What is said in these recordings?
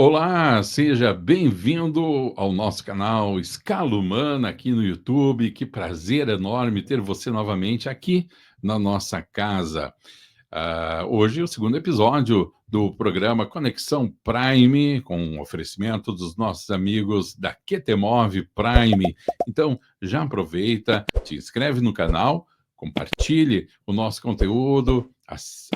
Olá, seja bem-vindo ao nosso canal Escala Humana aqui no YouTube. Que prazer enorme ter você novamente aqui na nossa casa. Hoje, o segundo episódio do programa Conexão Prime, com um oferecimento dos nossos amigos da QTMove Prime. Então, já aproveita, te inscreve no canal, compartilhe o nosso conteúdo,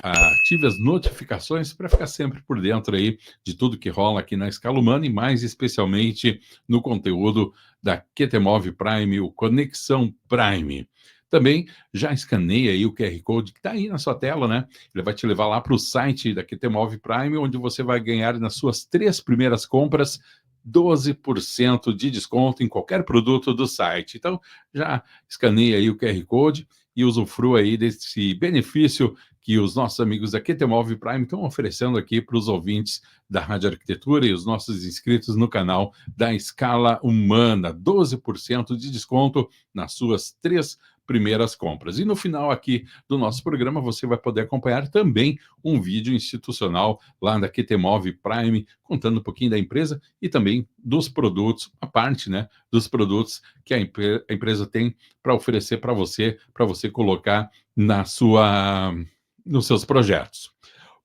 ative as notificações para ficar sempre por dentro aí de tudo que rola aqui na Escala Humana e mais especialmente no conteúdo da QTMove Prime, o Conexão Prime. Também já escaneia aí o QR Code que está aí na sua tela, né? Ele vai te levar lá para o site da QTMove Prime, onde você vai ganhar nas suas 3 primeiras compras 12% de desconto em qualquer produto do site. Então, já escaneia aí o QR Code e usufrua aí desse benefício que os nossos amigos da QTMove Prime estão oferecendo aqui para os ouvintes da Rádio Arquitetura e os nossos inscritos no canal da Escala Humana. 12% de desconto nas suas 3 primeiras compras. E no final aqui do nosso programa você vai poder acompanhar também um vídeo institucional lá da QTMove Prime, contando um pouquinho da empresa e também dos produtos, a parte, né, dos produtos que a empresa tem para oferecer para você colocar nos seus projetos.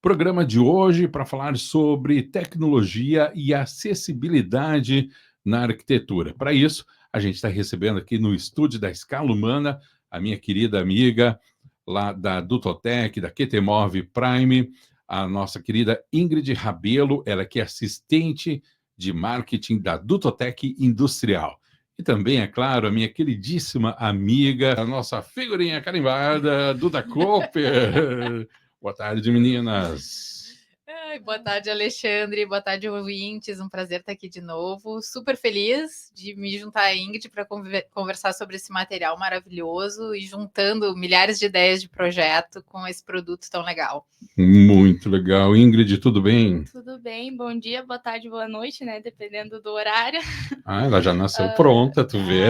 Programa de hoje para falar sobre tecnologia e acessibilidade na arquitetura. Para isso, a gente está recebendo aqui no estúdio da Escala Humana a minha querida amiga lá da Dutotec, da QTMove Prime, a nossa querida Ingrid Rabelo, ela que é assistente de marketing da Dutotec Industrial. E também, é claro, a minha queridíssima amiga, a nossa figurinha carimbada, Duda Cooper. Boa tarde, meninas. Boa tarde, Alexandre. Boa tarde, ouvintes. Um prazer estar aqui de novo. Super feliz de me juntar à Ingrid para conversar sobre esse material maravilhoso e juntando milhares de ideias de projeto com esse produto tão legal. Muito legal. Ingrid, tudo bem? Tudo bem. Bom dia, boa tarde, boa noite, né? Dependendo do horário. Ela já nasceu pronta, tu vê,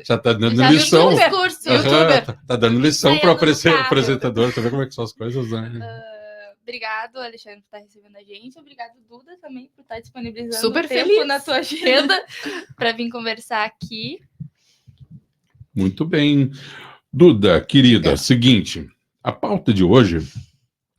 já tá dando já lição. YouTuber. Tá dando lição para o apresentador. Tu vê como é que são as coisas, né? Obrigado, Alexandre, por estar recebendo a gente. Obrigado, Duda, também, por estar disponibilizando Super tempo feliz na tua agenda para vir conversar aqui. Muito bem. Duda, querida, seguinte, a pauta de hoje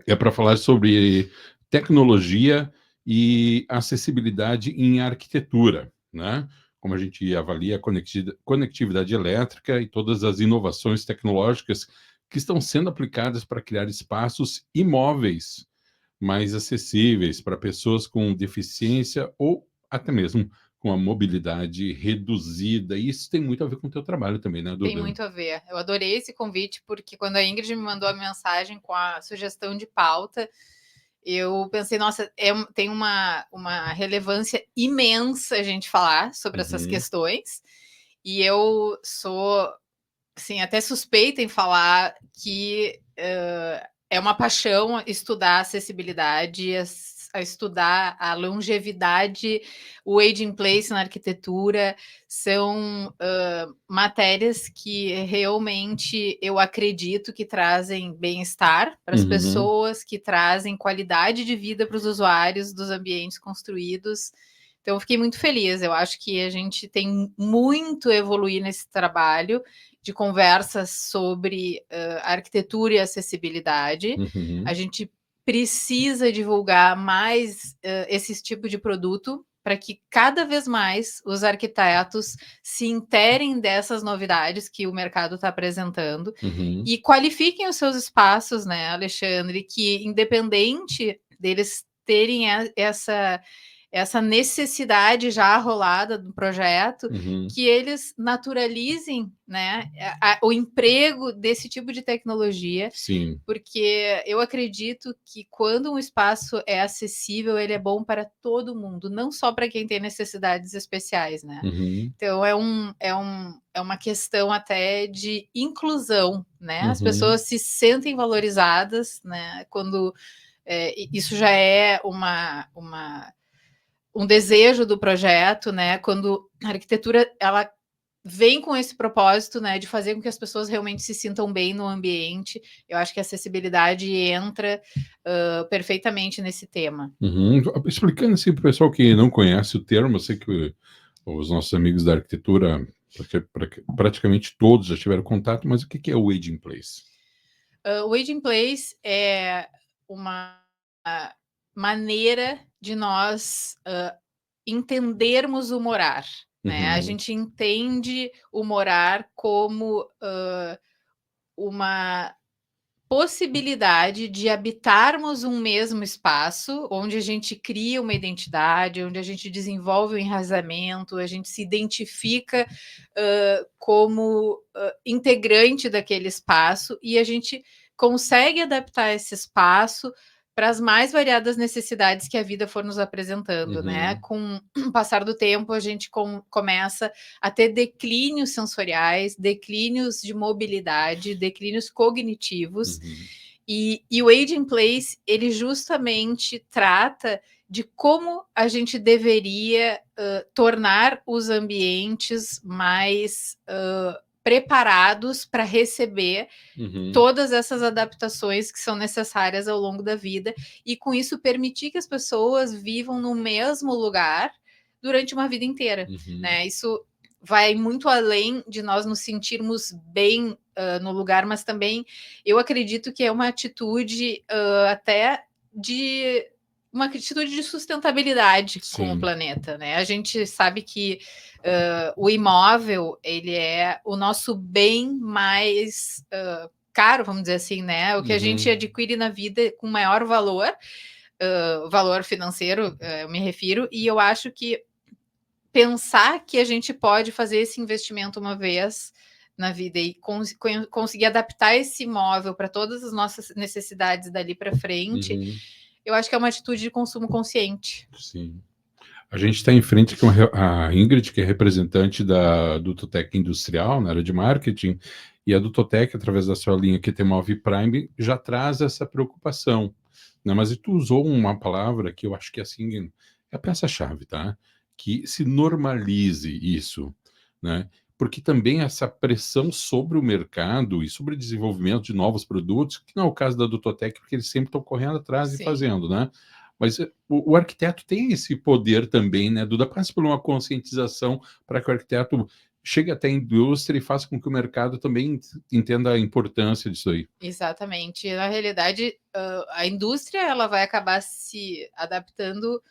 é para falar sobre tecnologia e acessibilidade em arquitetura, né? Como a gente avalia a conectividade elétrica e todas as inovações tecnológicas que estão sendo aplicadas para criar espaços imóveis mais acessíveis para pessoas com deficiência ou até mesmo com a mobilidade reduzida. E isso tem muito a ver com o teu trabalho também, né, Duda? Tem muito a ver. Eu adorei esse convite, porque quando a Ingrid me mandou a mensagem com a sugestão de pauta, eu pensei, nossa, tem uma relevância imensa a gente falar sobre essas questões. E eu sou, assim, até suspeita em falar que é uma paixão estudar acessibilidade, a estudar a longevidade, o aging place na arquitetura. São matérias que realmente eu acredito que trazem bem-estar para as pessoas, que trazem qualidade de vida para os usuários dos ambientes construídos. Então, eu fiquei muito feliz. Eu acho que a gente tem muito a evoluir nesse trabalho de conversas sobre arquitetura e acessibilidade. A gente precisa divulgar mais esse tipo de produto para que cada vez mais os arquitetos se interem dessas novidades que o mercado está apresentando e qualifiquem os seus espaços, né, Alexandre? Que independente deles terem essa necessidade já rolada do projeto, que eles naturalizem, né, o emprego desse tipo de tecnologia. Sim. Porque eu acredito que quando um espaço é acessível, ele é bom para todo mundo, não só para quem tem necessidades especiais, né? Então é uma questão até de inclusão, né? As pessoas se sentem valorizadas, né? Quando isso já é um desejo do projeto, né? Quando a arquitetura ela vem com esse propósito, né, de fazer com que as pessoas realmente se sintam bem no ambiente. Eu acho que a acessibilidade entra perfeitamente nesse tema. Explicando assim para o pessoal que não conhece o termo, eu sei que os nossos amigos da arquitetura, praticamente todos já tiveram contato, mas o que é o Age in Place? O Age in Place é uma maneira de nós entendermos o morar, né? A gente entende o morar como uma possibilidade de habitarmos um mesmo espaço, onde a gente cria uma identidade, onde a gente desenvolve um enraizamento, a gente se identifica como integrante daquele espaço e a gente consegue adaptar esse espaço para as mais variadas necessidades que a vida for nos apresentando, né? Com o passar do tempo, a gente começa a ter declínios sensoriais, declínios de mobilidade, declínios cognitivos. E o Age in Place, ele justamente trata de como a gente deveria tornar os ambientes mais preparados para receber todas essas adaptações que são necessárias ao longo da vida e com isso permitir que as pessoas vivam no mesmo lugar durante uma vida inteira, né? Isso vai muito além de nós nos sentirmos bem no lugar, mas também eu acredito que é uma atitude até de uma atitude de sustentabilidade com o planeta, né? A gente sabe que o imóvel, ele é o nosso bem mais caro, vamos dizer assim, né? O que a gente adquire na vida com maior valor, valor financeiro, eu me refiro, e eu acho que pensar que a gente pode fazer esse investimento uma vez na vida e conseguir adaptar esse imóvel para todas as nossas necessidades dali para frente, eu acho que é uma atitude de consumo consciente. Sim. A gente está em frente com a Ingrid, que é representante da Dutotec Industrial, na área de marketing, e a Dutotec, através da sua linha QTMove Prime, já traz essa preocupação, né? Mas tu usou uma palavra que eu acho que assim, é a peça-chave, tá? Que se normalize isso, né? Porque também essa pressão sobre o mercado e sobre o desenvolvimento de novos produtos, que não é o caso da Dutotec, porque eles sempre estão correndo atrás e fazendo, né? Mas o arquiteto tem esse poder também, né, Duda? Passa por uma conscientização para que o arquiteto chegue até a indústria e faça com que o mercado também entenda a importância disso aí. Exatamente. Na realidade, a indústria ela vai acabar se adaptando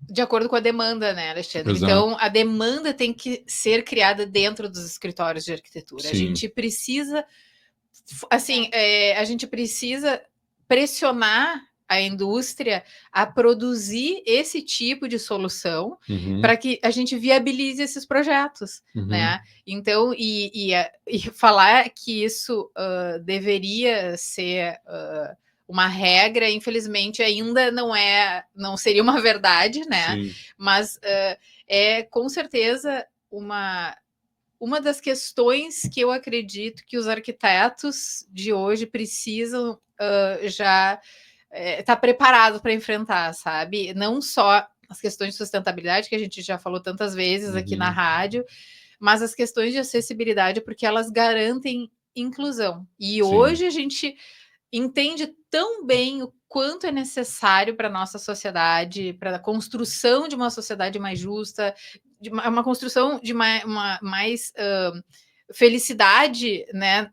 de acordo com a demanda, né, Alexandre? Exato. Então, a demanda tem que ser criada dentro dos escritórios de arquitetura. Sim. A gente precisa, assim, a gente precisa pressionar a indústria a produzir esse tipo de solução para que a gente viabilize esses projetos, né? Então, e falar que isso deveria ser uma regra, infelizmente, ainda não seria uma verdade, né? Sim. Mas é com certeza uma das questões que eu acredito que os arquitetos de hoje precisam já estar preparados para enfrentar, sabe? Não só as questões de sustentabilidade, que a gente já falou tantas vezes aqui na rádio, mas as questões de acessibilidade, porque elas garantem inclusão. E hoje a gente entende tão bem o quanto é necessário para a nossa sociedade, para a construção de uma sociedade mais justa, de uma construção de mais felicidade, né,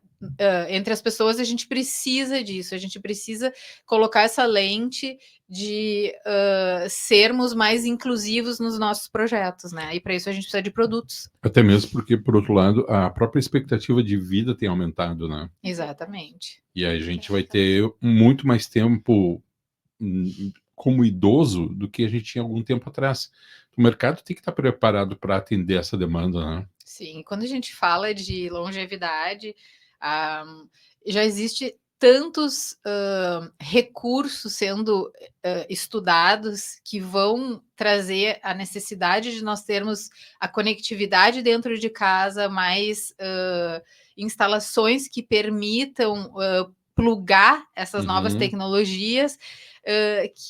entre as pessoas. A gente precisa disso, a gente precisa colocar essa lente de sermos mais inclusivos nos nossos projetos, né? E para isso a gente precisa de produtos. Até mesmo porque, por outro lado, a própria expectativa de vida tem aumentado, né? Exatamente. E aí a gente vai ter muito mais tempo como idoso do que a gente tinha algum tempo atrás. O mercado tem que estar preparado para atender essa demanda, né? Sim, quando a gente fala de longevidade, já existe tantos recursos sendo estudados que vão trazer a necessidade de nós termos a conectividade dentro de casa, mais instalações que permitam plugar essas novas tecnologias,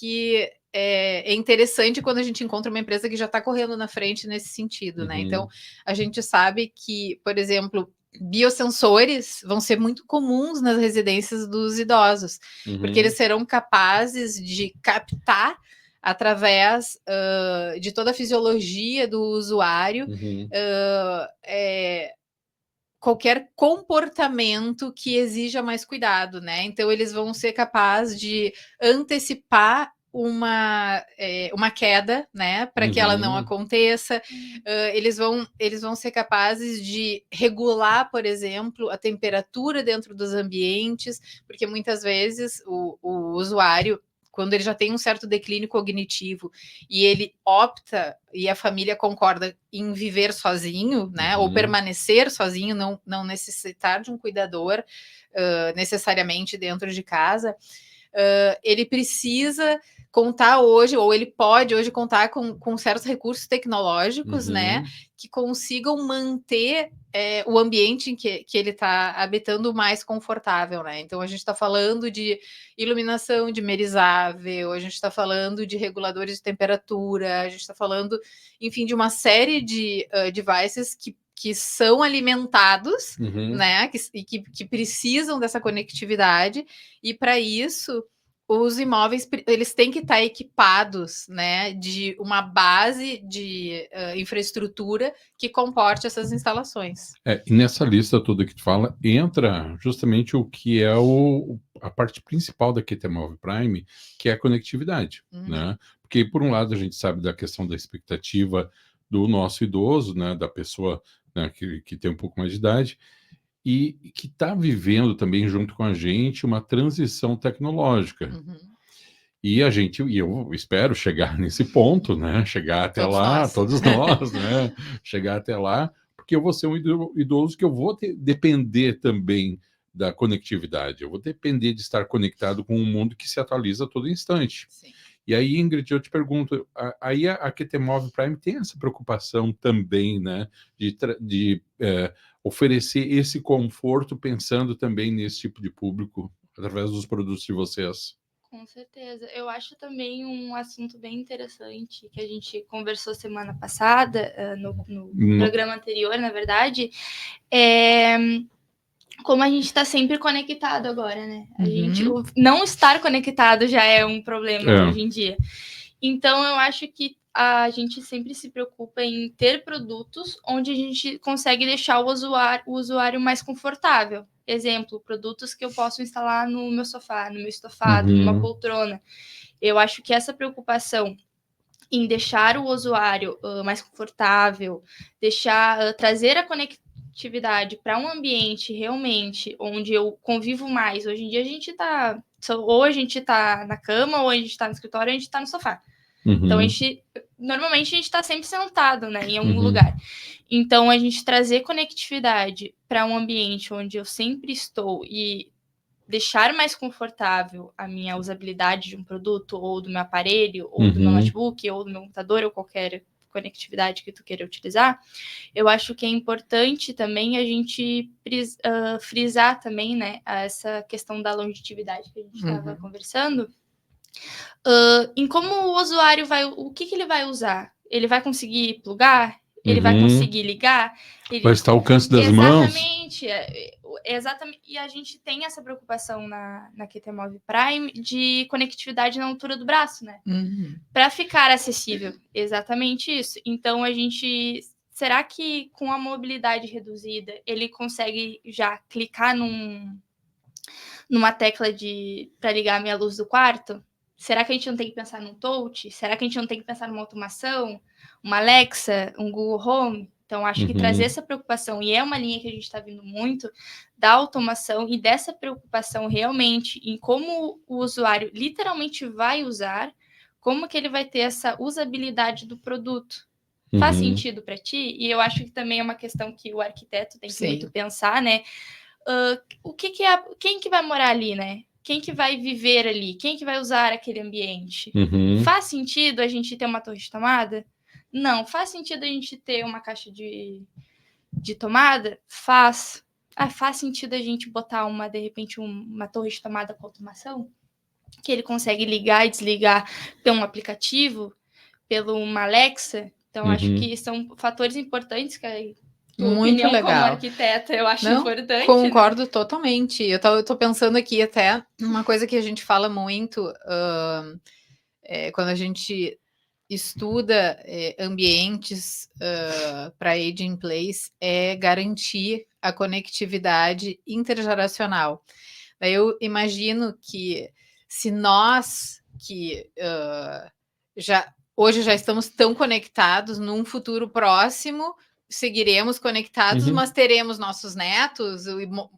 que é interessante quando a gente encontra uma empresa que já está correndo na frente nesse sentido, né? Então, a gente sabe que, por exemplo, biosensores vão ser muito comuns nas residências dos idosos, porque eles serão capazes de captar através de toda a fisiologia do usuário qualquer comportamento que exija mais cuidado, né? Então, eles vão ser capazes de antecipar uma queda, né, para que ela não aconteça. Eles vão ser capazes de regular, por exemplo, a temperatura dentro dos ambientes, porque muitas vezes o usuário, quando ele já tem um certo declínio cognitivo e ele opta, e a família concorda em viver sozinho, né, ou permanecer sozinho, não necessitar de um cuidador necessariamente dentro de casa, ele precisa contar hoje, ou ele pode hoje contar com certos recursos tecnológicos, né, que consigam manter o ambiente em que ele está habitando mais confortável, né? Então, a gente está falando de iluminação dimerizável, a gente está falando de reguladores de temperatura, a gente está falando, enfim, de uma série de devices que são alimentados, né, que precisam dessa conectividade, e para isso os imóveis eles têm que estar equipados, né, de uma base de infraestrutura que comporte essas instalações. E nessa lista toda que tu fala, entra justamente o que é a parte principal da QT Move Prime, que é a conectividade, né? Porque, por um lado, a gente sabe da questão da expectativa do nosso idoso, né, da pessoa, né, que tem um pouco mais de idade, e que está vivendo também, junto com a gente, uma transição tecnológica. E eu espero chegar nesse ponto, né? Chegar até Todos lá, nós. todos nós, né? Chegar até lá, porque eu vou ser um idoso que eu vou depender também da conectividade. Eu vou depender de estar conectado com um mundo que se atualiza a todo instante. Sim. E aí, Ingrid, eu te pergunto, aí a QT Move Prime tem essa preocupação também, né? De oferecer esse conforto, pensando também nesse tipo de público, através dos produtos de vocês. Com certeza. Eu acho também um assunto bem interessante que a gente conversou semana passada, no programa anterior, na verdade, como a gente está sempre conectado agora, né? Não estar conectado já é um problema hoje em dia. Então, eu acho que a gente sempre se preocupa em ter produtos onde a gente consegue deixar o usuário mais confortável. Exemplo, produtos que eu posso instalar no meu sofá, no meu estofado, numa poltrona. Eu acho que essa preocupação em deixar o usuário mais confortável, trazer a conectividade para um ambiente realmente onde eu convivo mais. Hoje em dia a gente está ou a gente está na cama, ou a gente está no escritório, ou a gente está no sofá. Então, normalmente a gente está sempre sentado, né, em algum lugar. Então, a gente trazer conectividade para um ambiente onde eu sempre estou e deixar mais confortável a minha usabilidade de um produto, ou do meu aparelho, ou do meu notebook, ou do meu computador, ou qualquer conectividade que tu queira utilizar, eu acho que é importante também a gente frisar também, né, essa questão da longevidade que a gente estava conversando, em como o usuário o que ele vai usar? Ele vai conseguir plugar? Ele vai conseguir ligar? Vai estar ao alcance das mãos? Exatamente. E a gente tem essa preocupação na QT Move Prime de conectividade na altura do braço, né? Para ficar acessível. Exatamente isso. Então, será que com a mobilidade reduzida, ele consegue já clicar numa tecla para ligar a minha luz do quarto? Será que a gente não tem que pensar num touch? Será que a gente não tem que pensar numa automação? Uma Alexa? Um Google Home? Então, acho que trazer essa preocupação, e é uma linha que a gente está vindo muito, da automação e dessa preocupação realmente em como o usuário literalmente vai usar, como que ele vai ter essa usabilidade do produto. Faz sentido para ti? E eu acho que também é uma questão que o arquiteto tem que muito pensar, né? Quem que vai morar ali, né? Quem que vai viver ali? Quem que vai usar aquele ambiente? Faz sentido a gente ter uma torre de tomada? Não. Faz sentido a gente ter uma caixa de tomada? Faz. Faz sentido a gente botar de repente, uma torre de tomada com automação? que ele consegue ligar e desligar pelo aplicativo, pelo uma Alexa. Então, acho que são fatores importantes que a tua Muito opinião legal. como arquiteta eu acho importante. Concordo totalmente. Eu tô pensando aqui até uma coisa que a gente fala muito quando a gente estuda ambientes para age in place, é garantir a conectividade intergeracional. Daí eu imagino que se nós que hoje já estamos tão conectados, num futuro próximo seguiremos conectados, mas teremos nossos netos,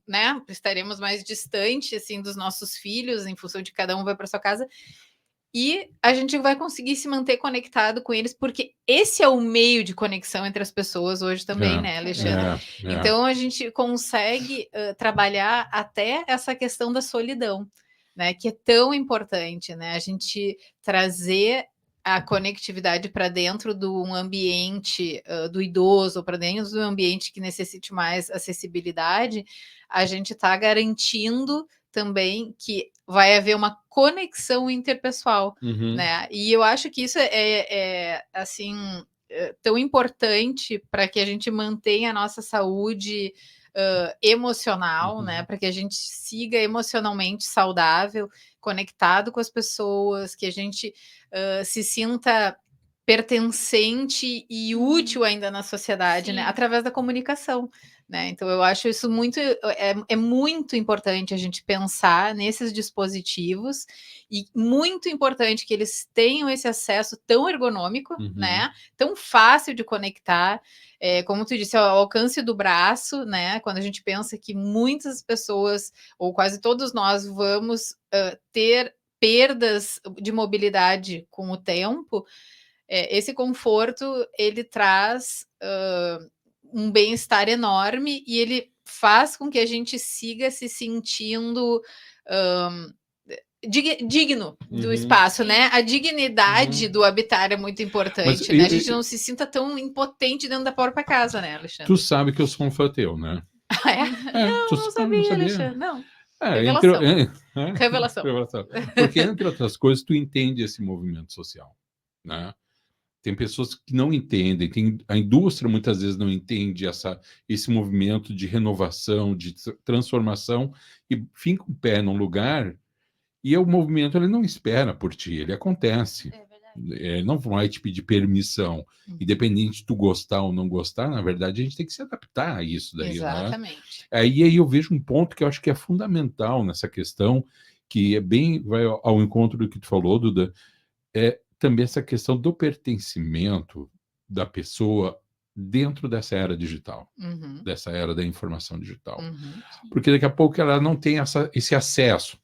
né? Estaremos mais distantes assim dos nossos filhos, em função de cada um vai para sua casa. E a gente vai conseguir se manter conectado com eles, porque esse é o meio de conexão entre as pessoas hoje também, né, Alexandre? Então a gente consegue trabalhar até essa questão da solidão, né? Que é tão importante, né? A gente trazer a conectividade para dentro de um ambiente do idoso, para dentro de um ambiente que necessite mais acessibilidade, a gente está garantindo também que vai haver uma conexão interpessoal, né? E eu acho que isso assim tão importante para que a gente mantenha a nossa saúde emocional, né? Para que a gente siga emocionalmente saudável, conectado com as pessoas, que a gente se sinta pertencente e útil ainda na sociedade, né? Através da comunicação. Né? Então, eu acho isso muito muito importante a gente pensar nesses dispositivos e muito importante que eles tenham esse acesso tão ergonômico, né? Tão fácil de conectar, como tu disse, ao alcance do braço, né? Quando a gente pensa que muitas pessoas, ou quase todos nós, vamos ter perdas de mobilidade com o tempo, esse conforto, ele traz um bem-estar enorme e ele faz com que a gente siga se sentindo digno do espaço, né? A dignidade do habitar é muito importante, né? A gente não se sinta tão impotente dentro da própria casa, né, Alexandre? Tu sabe que eu sou um fã teu, né? Não sabia, Alexandre, não. Revelação. Porque, entre outras coisas, tu entende esse movimento social, né? Tem pessoas que não entendem, a indústria muitas vezes não entende esse movimento de renovação, de transformação, e fica o pé num lugar, e o movimento ele não espera por ti, ele acontece. Não vai te pedir permissão. Independente de tu gostar ou não gostar, na verdade, a gente tem que se adaptar a isso daí. Exatamente. Né? E aí eu vejo um ponto que eu acho que é fundamental nessa questão, que vai ao encontro do que tu falou, Duda, também essa questão do pertencimento da pessoa dentro dessa era digital, dessa era da informação digital. Porque daqui a pouco ela não tem esse acesso.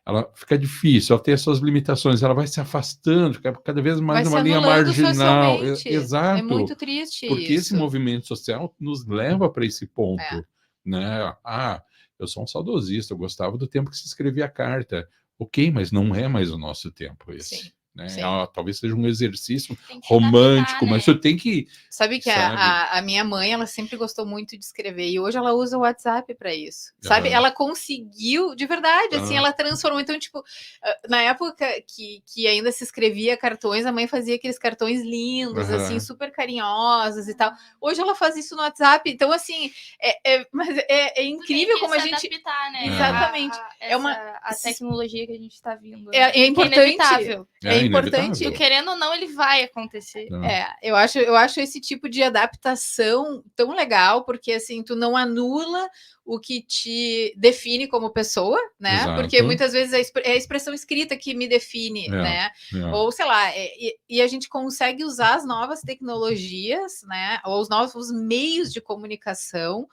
Ela fica difícil, ela tem as suas limitações, ela vai se afastando, fica cada vez mais numa linha marginal. Exato. É muito triste porque isso. Esse movimento social nos leva para esse ponto. Né? Eu sou um saudosista, eu gostava do tempo que se escrevia carta. Ok, mas não é mais o nosso tempo esse. Sim. Né? Talvez seja um exercício romântico, adaptar, mas você tem que... Sabe que a minha mãe, ela sempre gostou muito de escrever, e hoje ela usa o WhatsApp para isso, sabe? Ela conseguiu, de verdade, assim, ela transformou. Então, tipo, na época que ainda se escrevia cartões, a mãe fazia aqueles cartões lindos, assim, super carinhosos e tal. Hoje ela faz isso no WhatsApp, então, assim, mas é incrível como a gente... adaptar, né? Exatamente. A tecnologia que a gente está vindo. É importante. É importante. Tu querendo ou não, ele vai acontecer. Eu acho esse tipo de adaptação tão legal, porque assim, tu não anula o que te define como pessoa, né? Exato. Porque muitas vezes é a expressão escrita que me define, né? Ou sei lá, e a gente consegue usar as novas tecnologias, né? Ou os novos meios de comunicação,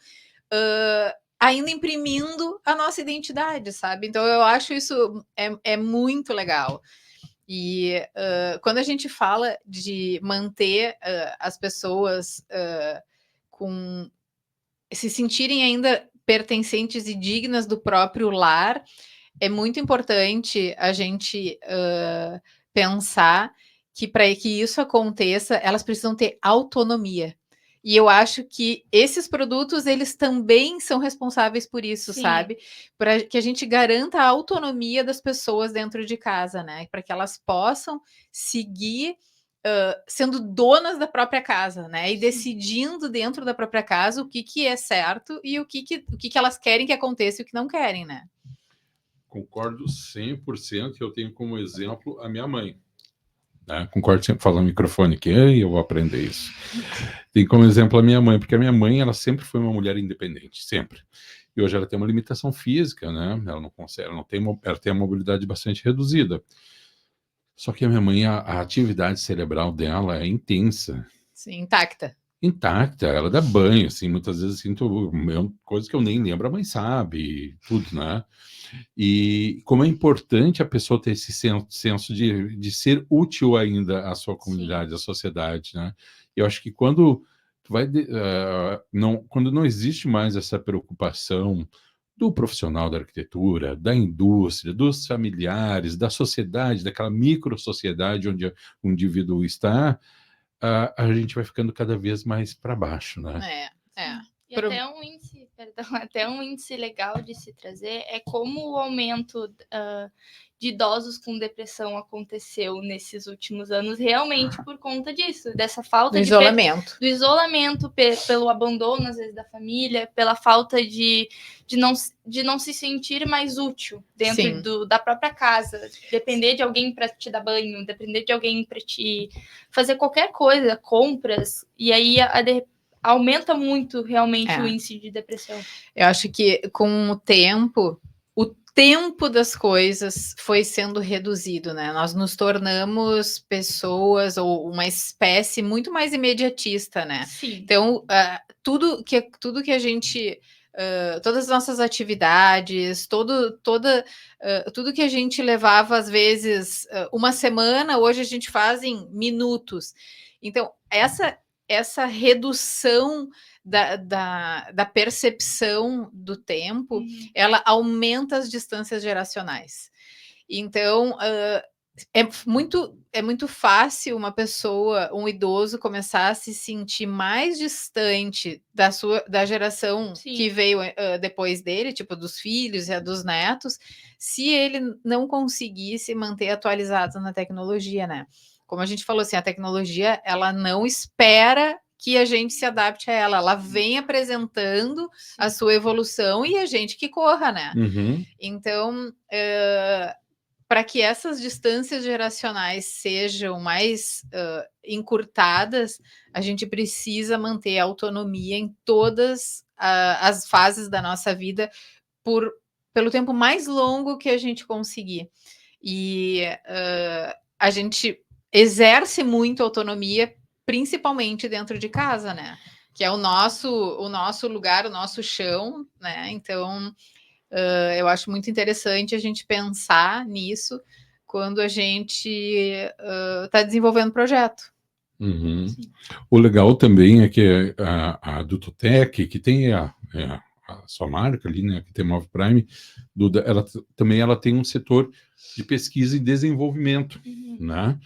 ainda imprimindo a nossa identidade, sabe? Então eu acho isso é muito legal. E quando a gente fala de manter as pessoas se sentirem ainda pertencentes e dignas do próprio lar, é muito importante a gente pensar que para que isso aconteça, elas precisam ter autonomia. E eu acho que esses produtos, eles também são responsáveis por isso, Sim. sabe? Para que a gente garanta a autonomia das pessoas dentro de casa, né? Para que elas possam seguir sendo donas da própria casa, né? E decidindo dentro da própria casa o que é certo e o que elas querem que aconteça e o que não querem, né? Concordo 100%. Eu tenho como exemplo a minha mãe. Concordo sempre, falando no microfone aqui, eu vou aprender isso. Tem como exemplo a minha mãe, porque a minha mãe, ela sempre foi uma mulher independente, sempre. E hoje ela tem uma limitação física, né? Ela não consegue, ela tem a mobilidade bastante reduzida. Só que a minha mãe, a atividade cerebral dela é intensa. Sim, intacta. Intacta, ela dá banho, assim, muitas vezes sinto coisas que eu nem lembro, a mãe sabe, tudo, né? E como é importante a pessoa ter esse senso de ser útil ainda à sua comunidade, à sociedade, né? Eu acho que quando quando não existe mais essa preocupação do profissional da arquitetura, da indústria, dos familiares, da sociedade, daquela micro-sociedade onde o indivíduo está, a gente vai ficando cada vez mais para baixo, né? E até um índice legal de se trazer é como o aumento de idosos com depressão aconteceu nesses últimos anos, realmente por conta disso, dessa falta do isolamento. Do isolamento, pelo abandono, às vezes, da família, pela falta de não se sentir mais útil dentro da própria casa, depender de alguém para te dar banho, depender de alguém para te fazer qualquer coisa, compras, e aí aumenta muito realmente o índice de depressão. Eu acho que com o tempo das coisas foi sendo reduzido, né? Nós nos tornamos pessoas ou uma espécie muito mais imediatista, né? Sim. Então, tudo que a gente... todas as nossas atividades, tudo que a gente levava, às vezes, uma semana, hoje a gente faz em minutos. Então, essa redução da percepção do tempo, ela aumenta as distâncias geracionais. Então, é muito fácil uma pessoa, um idoso, começar a se sentir mais distante da geração que veio depois dele, tipo dos filhos e dos netos, se ele não conseguir se manter atualizado na tecnologia, né? Como a gente falou, assim, a tecnologia, ela não espera que a gente se adapte a ela, ela vem apresentando a sua evolução e a gente que corra, né? Uhum. Então, para que essas distâncias geracionais sejam mais encurtadas, a gente precisa manter a autonomia em todas as fases da nossa vida pelo tempo mais longo que a gente conseguir. E a gente exerce muito autonomia, principalmente dentro de casa, né? Que é o nosso lugar, o nosso chão, né? Então, eu acho muito interessante a gente pensar nisso quando a gente está desenvolvendo projeto. Uhum. O legal também é que a Dutotec, que tem a sua marca ali, né, que tem Move Prime, ela tem um setor de pesquisa e desenvolvimento, né?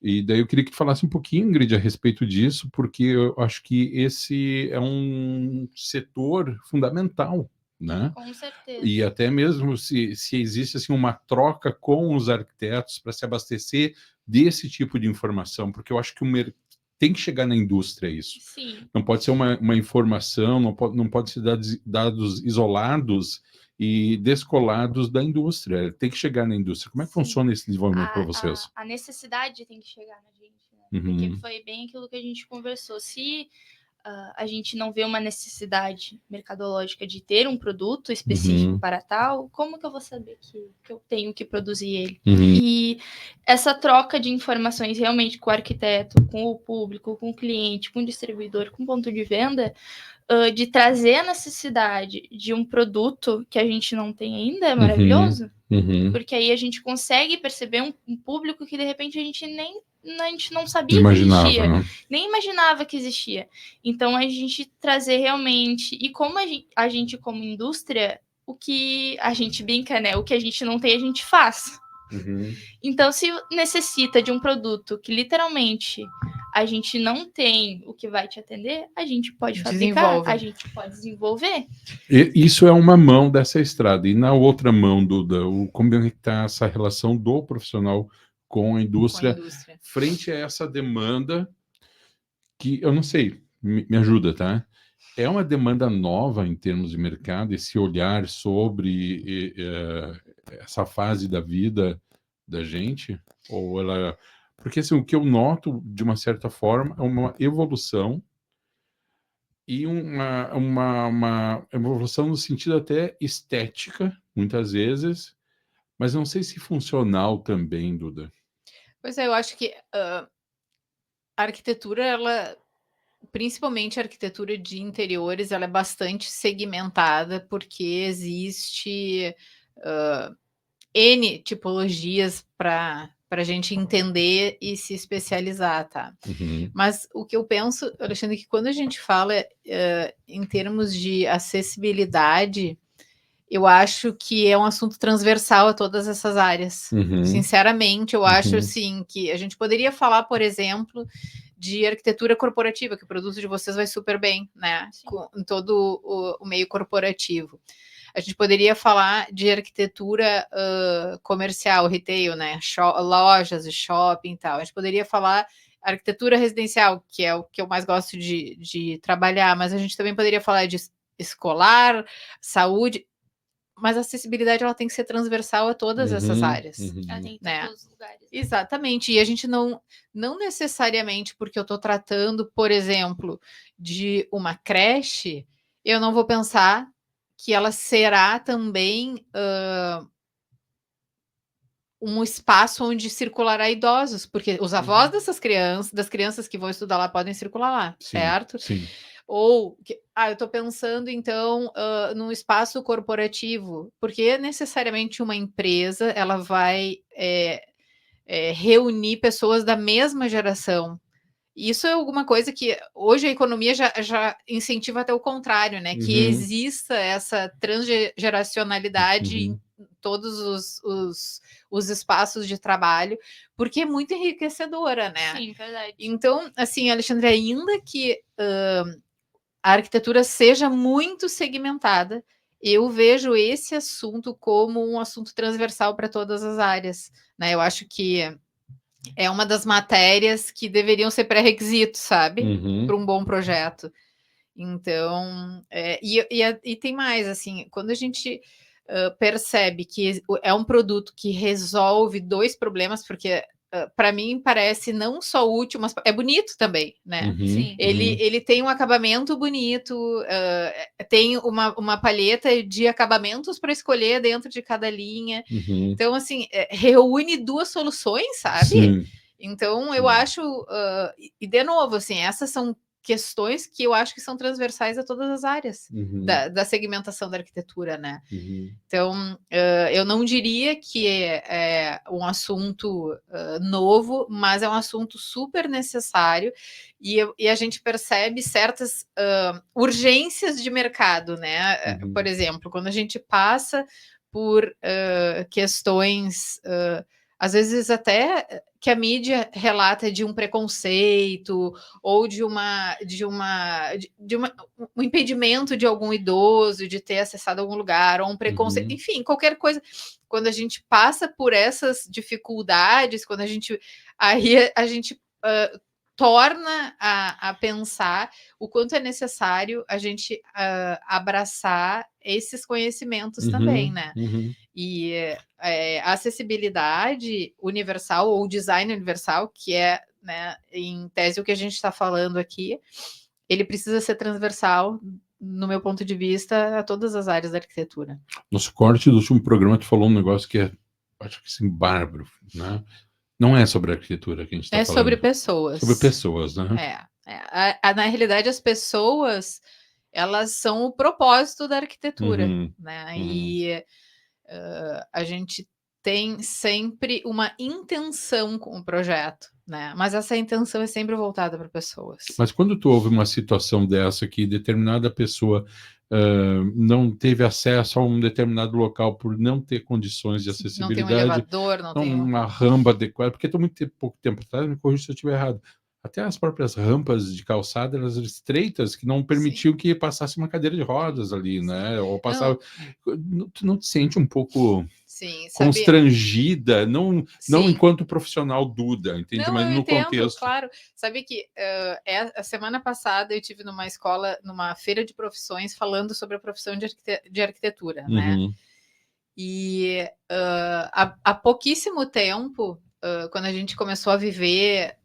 E daí eu queria que falasse um pouquinho, Ingrid, a respeito disso, porque eu acho que esse é um setor fundamental, né? Com certeza. E até mesmo se existe assim, uma troca com os arquitetos para se abastecer desse tipo de informação, porque eu acho que tem que chegar na indústria isso. Sim. Não pode ser uma informação, não pode ser dados isolados e descolados da indústria. Tem que chegar na indústria. Como é que funciona esse desenvolvimento para vocês? A necessidade tem que chegar na gente, né? Uhum. Porque foi bem aquilo que a gente conversou. Se a gente não vê uma necessidade mercadológica de ter um produto específico para tal, como que eu vou saber que eu tenho que produzir ele? Uhum. E essa troca de informações realmente com o arquiteto, com o público, com o cliente, com o distribuidor, com o ponto de venda, de trazer a necessidade de um produto que a gente não tem ainda é maravilhoso. Uhum. Porque aí a gente consegue perceber um público que de repente a gente não sabia que existia, né? Nem imaginava que existia. Então a gente trazer realmente, e como a gente como indústria, o que a gente brinca, né? O que a gente não tem, a gente faz. Uhum. Então, se necessita de um produto que literalmente a gente não tem o que vai te atender, a gente pode fabricar, a gente pode desenvolver. Isso é uma mão dessa estrada. E na outra mão, Duda, como é que está essa relação do profissional com a indústria frente a essa demanda que, eu não sei, me ajuda, tá? É uma demanda nova em termos de mercado, esse olhar sobre essa fase da vida da gente? Ou ela... Porque assim, o que eu noto, de uma certa forma, é uma evolução e uma evolução no sentido até estética, muitas vezes, mas não sei se funcional também, Duda. Pois é, eu acho que a arquitetura, ela, principalmente a arquitetura de interiores, ela é bastante segmentada, porque existe N tipologias para a gente entender e se especializar, tá? Mas o que eu penso, Alexandre, que quando a gente fala em termos de acessibilidade, eu acho que é um assunto transversal a todas essas áreas. Sinceramente, eu acho assim que a gente poderia falar, por exemplo, de arquitetura corporativa, que o produto de vocês vai super bem, né? Em todo o meio corporativo. A gente poderia falar de arquitetura comercial, retail, né? Lojas e shopping e tal. A gente poderia falar arquitetura residencial, que é o que eu mais gosto de trabalhar, mas a gente também poderia falar de escolar, saúde, mas a acessibilidade ela tem que ser transversal a todas essas áreas. Né? Todos os lugares. Exatamente, e a gente não necessariamente, porque eu estou tratando, por exemplo, de uma creche, eu não vou pensar que ela será também um espaço onde circulará idosos, porque os avós dessas crianças, das crianças que vão estudar lá, podem circular lá, certo? Sim. Ou, eu estou pensando, então, num espaço corporativo, porque necessariamente uma empresa, ela vai reunir pessoas da mesma geração. Isso é alguma coisa que hoje a economia já incentiva até o contrário, né? Que exista essa transgeracionalidade em todos os espaços de trabalho, porque é muito enriquecedora, né? Sim, verdade. Então, assim, Alexandre, ainda que a arquitetura seja muito segmentada, eu vejo esse assunto como um assunto transversal para todas as áreas, né? Eu acho que é uma das matérias que deveriam ser pré-requisitos, sabe? Para um bom projeto. Então, e tem mais, assim, quando a gente percebe que é um produto que resolve 2 problemas, porque para mim parece não só útil, mas é bonito também, né? Sim. Ele tem um acabamento bonito, tem uma palheta de acabamentos para escolher dentro de cada linha. Então, assim, reúne 2 soluções, sabe? Sim. Então, eu acho, e de novo, assim, essas são questões que eu acho que são transversais a todas as áreas da segmentação da arquitetura, né? Então, eu não diria que é um assunto novo, mas é um assunto super necessário e a gente percebe certas urgências de mercado, né? Por exemplo, quando a gente passa por questões, às vezes até que a mídia relata de um preconceito ou de um impedimento de algum idoso de ter acessado algum lugar, ou um preconceito, enfim, qualquer coisa. Quando a gente passa por essas dificuldades, quando a gente torna a pensar o quanto é necessário a gente abraçar esses conhecimentos também, né? E a acessibilidade universal ou design universal, que é, né, em tese o que a gente está falando aqui, ele precisa ser transversal, no meu ponto de vista, a todas as áreas da arquitetura. Nosso corte do último programa, tu falou um negócio que acho que assim, bárbaro, né? Não é sobre arquitetura que a gente está falando. É sobre pessoas. Sobre pessoas, né? Na realidade, as pessoas, elas são o propósito da arquitetura, né? E a gente tem sempre uma intenção com o projeto, né? Mas essa intenção é sempre voltada para pessoas. Mas quando tu ouve uma situação dessa que determinada pessoa não teve acesso a um determinado local por não ter condições de acessibilidade, não tem um elevador, não tem uma rampa adequada, porque estou muito pouco tempo atrás, me corrija se eu estiver errado, até as próprias rampas de calçada, elas eram estreitas, que não permitiam que passasse uma cadeira de rodas ali, né? Ou passava... Tu não te sente um pouco constrangida, não enquanto profissional Duda, entende? Não, mas eu no entendo, contexto. claro. Sabe que a semana passada eu tive numa escola, numa feira de profissões, falando sobre a profissão de arquitetura, né? E há pouquíssimo tempo, quando a gente começou a viver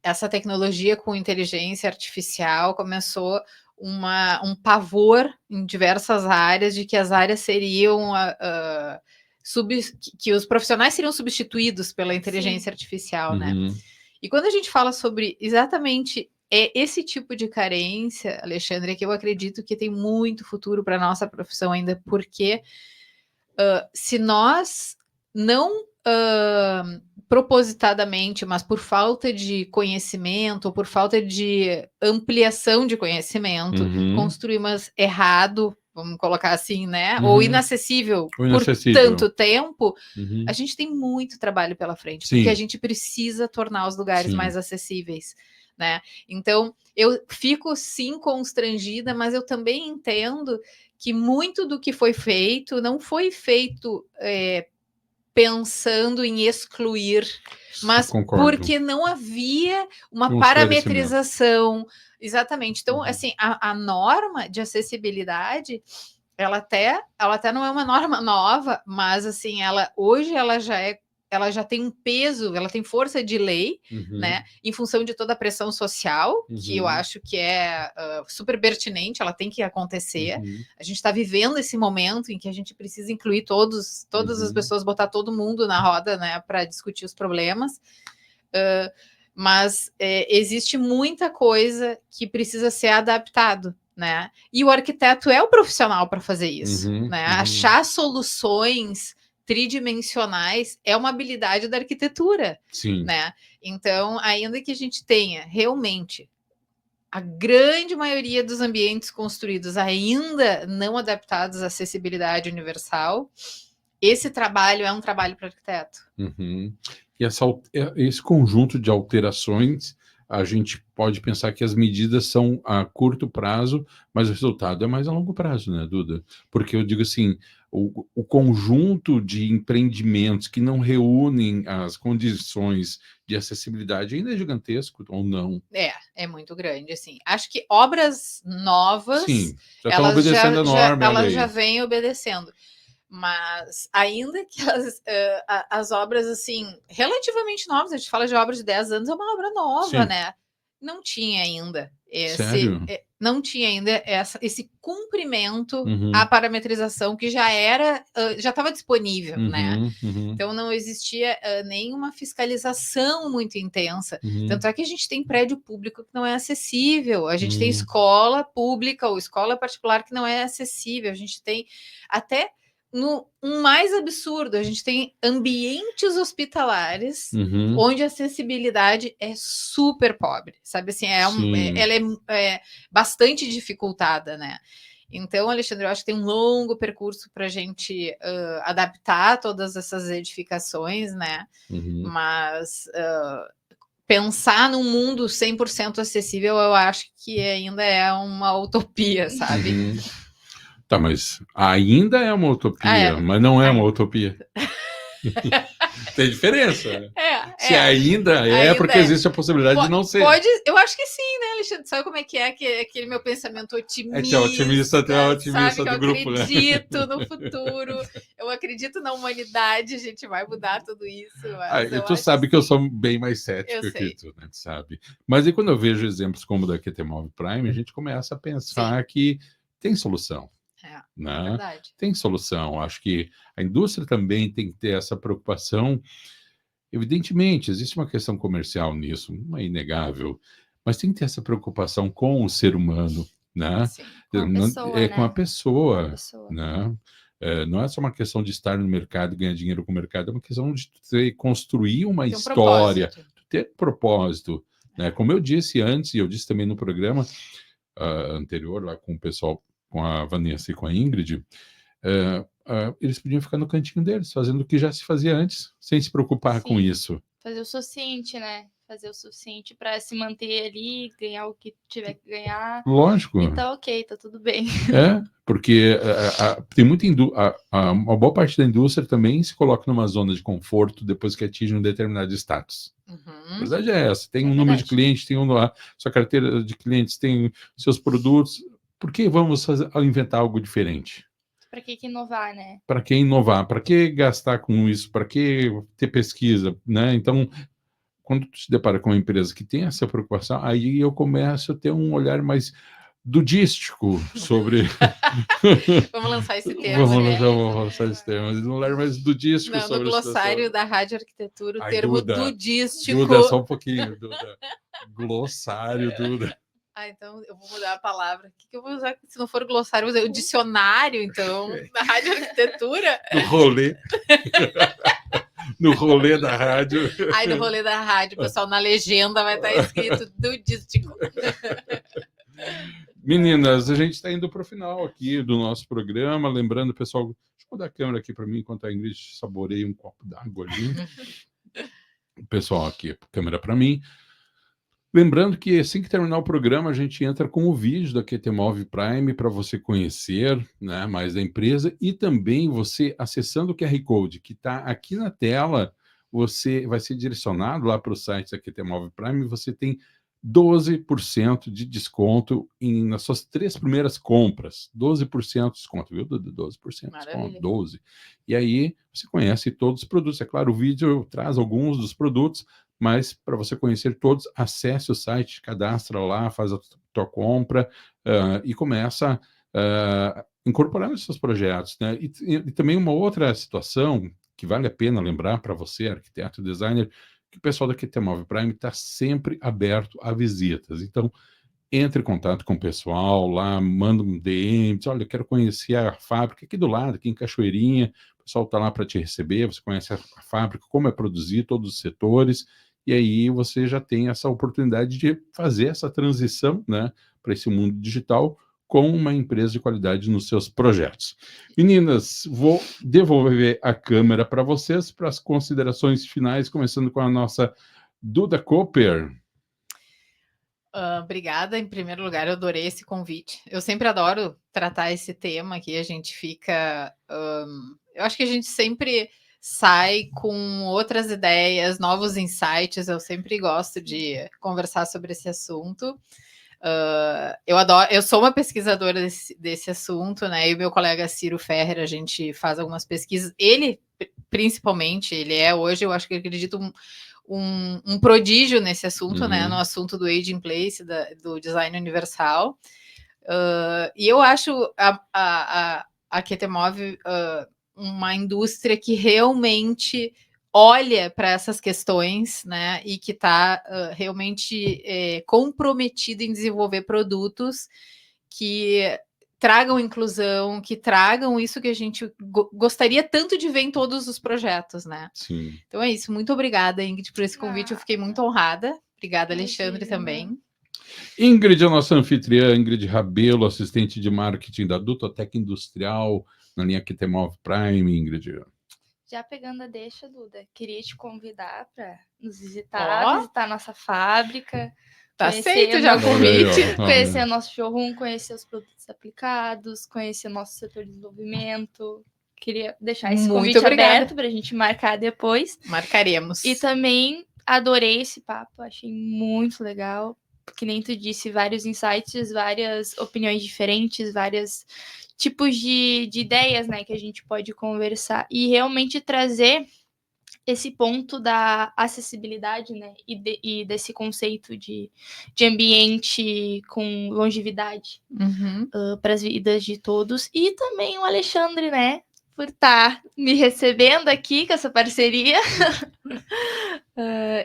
essa tecnologia com inteligência artificial, começou um pavor em diversas áreas de que as áreas seriam que os profissionais seriam substituídos pela inteligência artificial, né? E quando a gente fala sobre exatamente esse tipo de carência, Alexandre, é que eu acredito que tem muito futuro para a nossa profissão ainda, porque se nós não propositadamente, mas por falta de conhecimento, ou por falta de ampliação de conhecimento, construímos errado, vamos colocar assim, né? Ou inacessível por tanto tempo, a gente tem muito trabalho pela frente, porque a gente precisa tornar os lugares mais acessíveis, né? Então, eu fico sim constrangida, mas eu também entendo que muito do que foi feito não foi feito pensando em excluir, mas porque não havia uma parametrização. Exatamente. Então, assim, a norma de acessibilidade, ela até não é uma norma nova, mas assim, hoje ela já tem um peso, ela tem força de lei, né? Em função de toda a pressão social, que eu acho que é super pertinente, ela tem que acontecer. A gente está vivendo esse momento em que a gente precisa incluir todas as pessoas, botar todo mundo na roda, né? Para discutir os problemas. Mas existe muita coisa que precisa ser adaptado, né? E o arquiteto é o profissional para fazer isso, né? Achar soluções tridimensionais é uma habilidade da arquitetura, né? Então, ainda que a gente tenha realmente a grande maioria dos ambientes construídos ainda não adaptados à acessibilidade universal, esse trabalho é um trabalho para arquiteto. E esse conjunto de alterações, a gente pode pensar que as medidas são a curto prazo, mas o resultado é mais a longo prazo, né, Duda? Porque eu digo assim, o conjunto de empreendimentos que não reúnem as condições de acessibilidade ainda é gigantesco, ou não? É muito grande, assim. Acho que obras novas, já estão obedecendo a norma, elas já vêm obedecendo. Mas ainda que as obras, assim, relativamente novas, a gente fala de obras de 10 anos, é uma obra nova, né? Não tinha ainda não tinha ainda esse cumprimento à parametrização que já estava disponível, né? Então não existia nenhuma fiscalização muito intensa. Tanto é que a gente tem prédio público que não é acessível, a gente tem escola pública ou escola particular que não é acessível, a gente tem até um mais absurdo, a gente tem ambientes hospitalares onde a acessibilidade é super pobre, sabe assim, ela é bastante dificultada, né? Então, Alexandre, eu acho que tem um longo percurso para a gente adaptar todas essas edificações, né? Mas pensar num mundo 100% acessível, eu acho que ainda é uma utopia, sabe? Tá, mas ainda é uma utopia, mas não é uma utopia. Tem diferença. Se ainda é, porque existe a possibilidade de não ser. Eu acho que sim, né, Alexandre? Sabe como é que é aquele meu pensamento otimista? É otimista sabe, do grupo, né? Eu acredito no futuro, eu acredito na humanidade, a gente vai mudar tudo isso. Tu sabe que eu sou bem mais cético que tu, né? Sabe? Mas aí quando eu vejo exemplos como o da QTMOV Prime, a gente começa a pensar que tem solução. Né? Verdade. Tem solução. Acho que a indústria também tem que ter essa preocupação. Evidentemente, existe uma questão comercial nisso, não é inegável, mas tem que ter essa preocupação com o ser humano, né? Sim, com a pessoa, né? Não é só uma questão de estar no mercado e ganhar dinheiro com o mercado, é uma questão de construir uma história, ter propósito. Né? Como eu disse antes, e eu disse também no programa anterior, lá com o pessoal, com a Vanessa e com a Ingrid, eles podiam ficar no cantinho deles, fazendo o que já se fazia antes, sem se preocupar com isso. Fazer o sociente, né? fazer o suficiente para se manter ali, ganhar o que tiver que ganhar. Lógico. E tá ok, tá tudo bem. Porque tem muita uma boa parte da indústria também se coloca numa zona de conforto depois que atinge um determinado status. A verdade é essa, tem um número de clientes, tem sua carteira de clientes, tem seus produtos. Por que vamos inventar algo diferente? Para que inovar, né? Para que inovar? Para que gastar com isso? Para que ter pesquisa, né? Então, quando tu se depara com uma empresa que tem essa preocupação, aí eu começo a ter um olhar mais dudístico sobre... Vamos lançar esse termo. Vamos lançar esse termo. Um olhar mais dudístico sobre no glossário da Rádio Arquitetura, o termo dudístico... Duda, só um pouquinho, Duda. Glossário, Duda. Então eu vou mudar a palavra. O que eu vou usar? Se não for o glossário, eu vou usar o dicionário, então, da Rádio Arquitetura. No rolê. No rolê da rádio. No rolê da rádio, pessoal, na legenda vai estar escrito dudístico. Meninas, a gente está indo para o final aqui do nosso programa. Lembrando, pessoal, deixa eu mudar a câmera aqui para mim, enquanto a Ingrid saboreia um copo d'água ali. Pessoal, aqui, câmera para mim. Lembrando que assim que terminar o programa, a gente entra com o vídeo da QTMOV Prime para você conhecer, né, mais da empresa, e também você, acessando o QR Code que está aqui na tela, você vai ser direcionado lá para o site da QTMOV Prime e você tem 12% de desconto nas suas 3 primeiras compras. 12% de desconto, viu, Dudu? 12% de desconto, 12%. E aí você conhece todos os produtos. É claro, o vídeo traz alguns dos produtos, mas para você conhecer todos, acesse o site, cadastra lá, faz a tua compra e começa a incorporar nos seus projetos, né? E também uma outra situação que vale a pena lembrar para você, arquiteto, designer, que o pessoal da QTMOV Prime está sempre aberto a visitas. Então, entre em contato com o pessoal lá, manda um DM, diz, olha, eu quero conhecer a fábrica aqui do lado, aqui em Cachoeirinha, o pessoal está lá para te receber, você conhece a fábrica, como é produzir, todos os setores, e aí você já tem essa oportunidade de fazer essa transição, né, para esse mundo digital com uma empresa de qualidade nos seus projetos. Meninas, vou devolver a câmera para vocês, para as considerações finais, começando com a nossa Duda Cooper. Obrigada. Em primeiro lugar, eu adorei esse convite. Eu sempre adoro tratar esse tema aqui. A gente fica... eu acho que a gente sempre sai com outras ideias, novos insights. Eu sempre gosto de conversar sobre esse assunto. Eu sou uma pesquisadora desse assunto, né? E o meu colega Ciro Ferrer, a gente faz algumas pesquisas. Ele, principalmente, ele é hoje, eu acho que acredito, um prodígio nesse assunto, né? No assunto do Age in Place, do design universal. E eu acho a QTMOV uma indústria que realmente olha para essas questões, né, e que está realmente comprometida em desenvolver produtos que tragam inclusão, que tragam isso que a gente gostaria tanto de ver em todos os projetos, né? Sim. Então é isso. Muito obrigada, Ingrid, por esse convite. Eu fiquei muito honrada. Obrigada, Alexandre, também. Ingrid, a nossa anfitriã, Ingrid Rabelo, assistente de marketing da Dutotec Industrial, na linha QTMOV Prime, Ingrid. Já pegando a deixa, Duda, queria te convidar para nos visitar, visitar a nossa fábrica. Tá aceito já o convite. Conhecer o nosso showroom, conhecer os produtos aplicados, conhecer o nosso setor de desenvolvimento. Queria deixar esse convite aberto para a gente marcar depois. Marcaremos. E também adorei esse papo, achei muito legal. Que nem tu disse, vários insights, várias opiniões diferentes, vários tipos de ideias, né, que a gente pode conversar. E realmente trazer esse ponto da acessibilidade, né, e desse conceito de ambiente com longevidade para as vidas de todos. E também o Alexandre, né, por estar me recebendo aqui com essa parceria.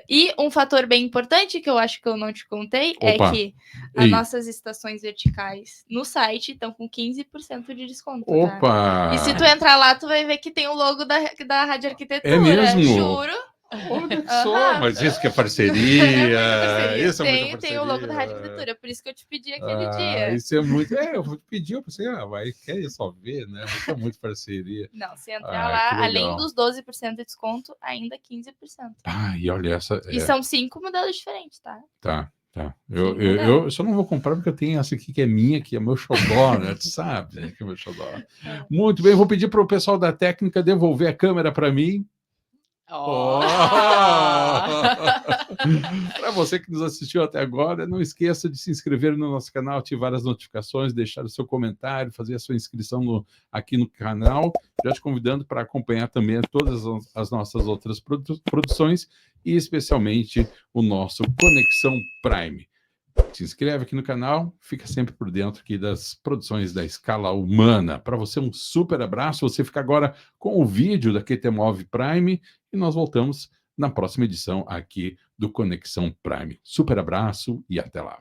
E um fator bem importante que eu acho que eu não te contei é que as nossas estações verticais no site estão com 15% de desconto. Opa! Tá? E se tu entrar lá, tu vai ver que tem o logo da Rádio Arquitetura. É mesmo? Juro. Olha só, mas isso que é parceria. Isso é muita parceria. Tem o logo da Rádio Cultura, por isso que eu te pedi aquele dia. Isso é muito. Eu vou te pedir, eu pensei, vai, quer só ver, né? Isso é muito parceria. Não, se entrar lá, além dos 12% de desconto, ainda 15%. E olha essa. E são 5 modelos diferentes, tá? Tá. Eu só não vou comprar porque eu tenho essa aqui que é minha, que é meu xodó, né? Tu sabe, né? Que é meu xodó. Muito bem, vou pedir para o pessoal da técnica devolver a câmera para mim. Para você que nos assistiu até agora, não esqueça de se inscrever no nosso canal, ativar as notificações, deixar o seu comentário, fazer a sua inscrição aqui no canal, já te convidando para acompanhar também todas as nossas outras produções e especialmente o nosso Conexão Prime. Se inscreve aqui no canal, fica sempre por dentro aqui das produções da Escala Humana. Para você, um super abraço. Você fica agora com o vídeo da QTMOV Prime e nós voltamos na próxima edição aqui do Conexão Prime. Super abraço e até lá.